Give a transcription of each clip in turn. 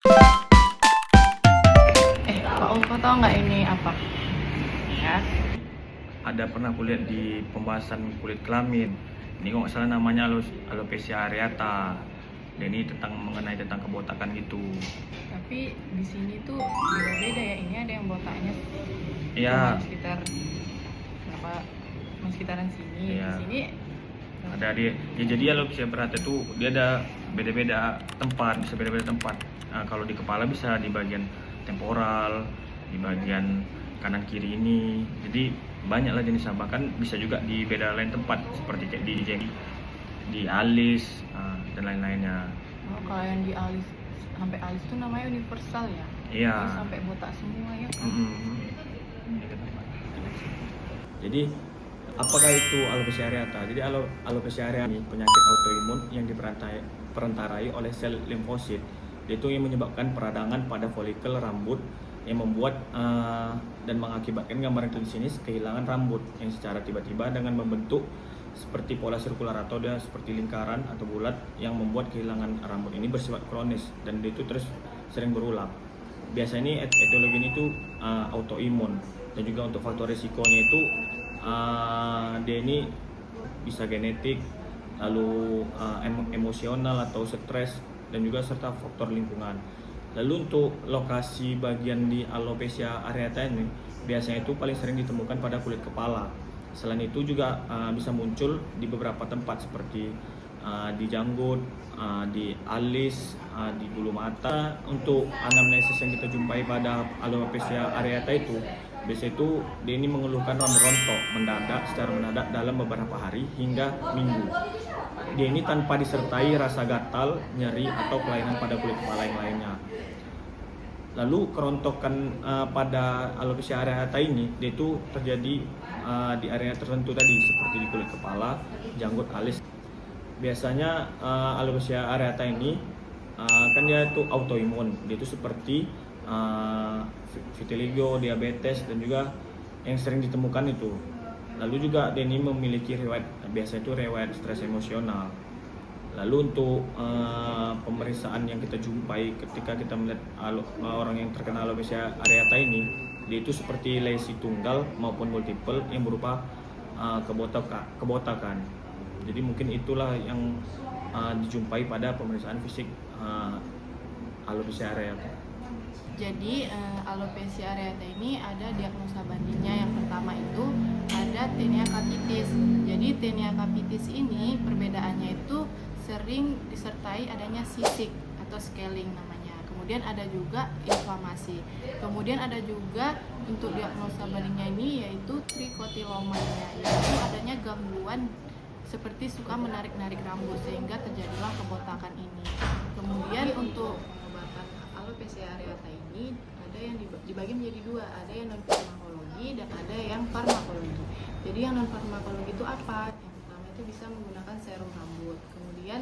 Pak Ul, kau tahu nggak ini apa? Ya. Ada pernah kulihat di pembahasan kulit kelamin. Ini kok nggak salah namanya alopecia areata. Dan ini mengenai tentang kebotakan gitu. Tapi di sini tuh beda-beda ya. Ini ada yang botaknya Iya. cuma sekitar berapa, sekitaran sini. Iya. Di sini Ada dia. Ya, jadi alopecia areata itu dia ada beda-beda tempat, bisa beda-beda tempat. Nah, kalau di kepala bisa di bagian temporal, di bagian kanan kiri ini. Jadi banyaklah jenisnya, bahkan bisa juga di beda lain tempat seperti kayak di alis dan lain-lainnya. kalau yang di alis sampai alis tuh namanya universal ya. Iya. Terus sampai botak semua ya kan. Jadi apakah itu alopecia areata? Jadi alopecia areata ini penyakit autoimun yang diperantarai oleh sel limfosit. Itu yang menyebabkan peradangan pada folikel rambut yang membuat dan mengakibatkan gambaran klinis kehilangan rambut yang secara tiba-tiba dengan membentuk seperti pola sirkular atau dia seperti lingkaran atau bulat yang membuat kehilangan rambut ini bersifat kronis dan itu terus sering berulang. Biasanya ini etiologi ini tuh autoimun, dan juga untuk faktor risikonya itu dia ini bisa genetik, lalu emosional atau stres, dan juga serta faktor lingkungan. Lalu untuk lokasi bagian di alopecia areata ini biasanya itu paling sering ditemukan pada kulit kepala. Selain itu juga bisa muncul di beberapa tempat seperti di janggut, di alis, di bulu mata. Untuk anamnesis yang kita jumpai pada alopecia areata itu biasanya itu dia ini mengeluhkan rambut rontok secara mendadak dalam beberapa hari hingga minggu. Dia ini tanpa disertai rasa gatal, nyeri atau kelainan pada kulit kepala yang lainnya. Lalu kerontokan pada alopecia areata ini dia itu terjadi di area tertentu tadi seperti di kulit kepala, janggut, alis. Biasanya alopecia areata ini kan dia itu autoimun. Dia itu seperti vitiligo, diabetes, dan juga yang sering ditemukan itu. Lalu juga dia ini memiliki biasanya itu riwayat stres emosional. Lalu untuk pemeriksaan yang kita jumpai ketika kita melihat orang yang terkena alopecia areata ini, dia itu seperti lesi tunggal maupun multiple yang berupa kebotakan. Jadi mungkin itulah yang dijumpai pada pemeriksaan fisik alopecia areata. Jadi alopecia areata ini ada diagnosa bandingnya. Yang pertama itu ada tinea capitis. Jadi tinea capitis ini perbedaannya itu sering disertai adanya sisik atau scaling namanya. Kemudian ada juga inflamasi. Kemudian ada juga untuk diagnosa bandingnya ini yaitu trichotillomania, yaitu adanya gangguan seperti suka menarik-narik rambut sehingga terjadilah kebotakan ini. Kemudian untuk pengobatan alopecia areata ini ada yang dibagi menjadi dua, ada yang non farmakologi dan ada yang farmakologi. Jadi yang non farmakologi itu apa? Yang pertama itu bisa menggunakan serum rambut. Kemudian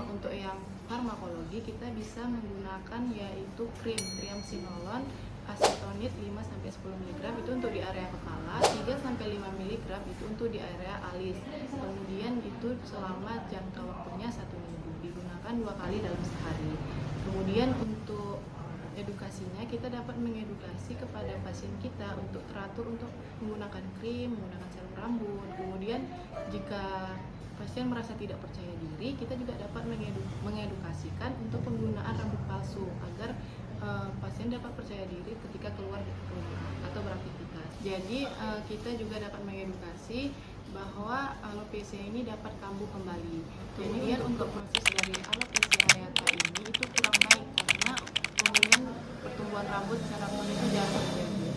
untuk yang farmakologi kita bisa menggunakan yaitu krim triamcinolone acetonit 5-10 mg itu untuk di area kepala, 3-5 mg itu untuk di area alis. Kemudian itu selama jangka waktunya 1 minggu, digunakan 2 kali dalam sehari. Kemudian untuk edukasinya kita dapat mengedukasi kepada pasien kita untuk teratur untuk menggunakan krim, menggunakan serum rambut. Kemudian jika pasien merasa tidak percaya diri, kita juga dapat mengedukasikan untuk penggunaan rambut palsu agar pasien dapat percaya diri ketika keluar atau beraktivitas. Jadi kita juga dapat mengedukasi bahwa alopecia ini dapat kambuh kembali. Kemudian untuk proses dari alopecia areata ini itu kurang baik karena kemudian pertumbuhan rambut secara kronis itu jarang terjadi.